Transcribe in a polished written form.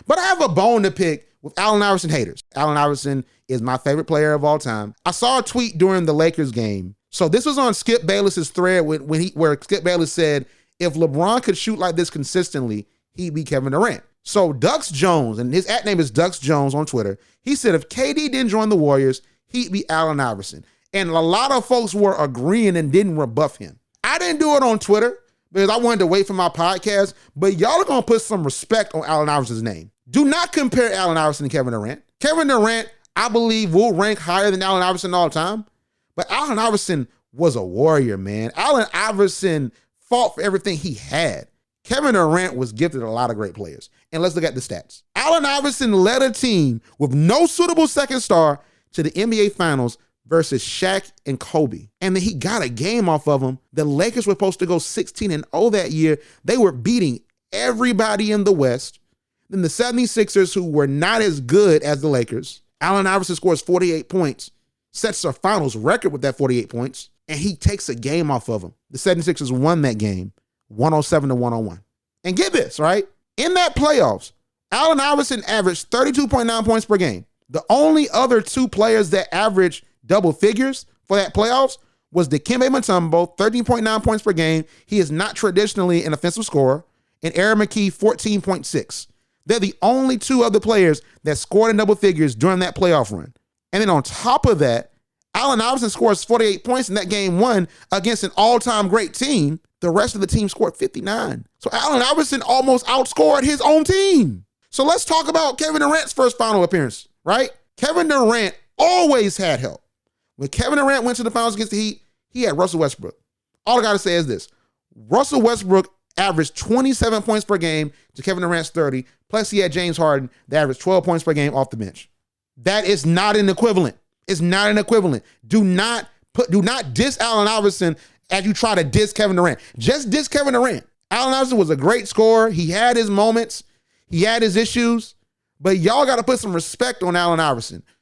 But I have a bone to pick with Allen Iverson haters. Allen Iverson is my favorite player of all time. I saw a tweet during the Lakers game. So this was on Skip Bayless's thread where Skip Bayless said, if LeBron could shoot like this consistently, he'd be Kevin Durant. So Dux Jones, and his @ name is Dux Jones on Twitter, he said if KD didn't join the Warriors, he'd be Allen Iverson. And a lot of folks were agreeing and didn't rebuff him. I didn't do it on Twitter because I wanted to wait for my podcast, but y'all are going to put some respect on Allen Iverson's name. Do not compare Allen Iverson to Kevin Durant. Kevin Durant, I believe, will rank higher than Allen Iverson all the time, but Allen Iverson was a warrior, man. Allen Iverson fought for everything he had. Kevin Durant was gifted a lot of great players. And let's look at the stats. Allen Iverson led a team with no suitable second star to the NBA Finals versus Shaq and Kobe. And then he got a game off of them. The Lakers were supposed to go 16-0 that year. They were beating everybody in the West. Then the 76ers, who were not as good as the Lakers, Allen Iverson scores 48 points, sets a finals record with that 48 points, and he takes a game off of them. The 76ers won that game, 107-101. And get this, right? In that playoffs, Allen Iverson averaged 32.9 points per game. The only other two players that averaged double figures for that playoffs was Dikembe Mutombo, 13.9 points per game. He is not traditionally an offensive scorer. And Aaron McKee, 14.6. They're the only two other players that scored in double figures during that playoff run. And then on top of that, Allen Iverson scores 48 points in that game one against an all-time great team. The rest of the team scored 59. So Allen Iverson almost outscored his own team. So let's talk about Kevin Durant's first final appearance, right? Kevin Durant always had help. When Kevin Durant went to the finals against the Heat, he had Russell Westbrook. All I got to say is this. Russell Westbrook averaged 27 points per game to Kevin Durant's 30, plus he had James Harden that averaged 12 points per game off the bench. That is not an equivalent. It's not an equivalent. Do not diss Allen Iverson as you try to diss Kevin Durant. Just diss Kevin Durant. Allen Iverson was a great scorer. He had his moments. He had his issues. But y'all got to put some respect on Allen Iverson.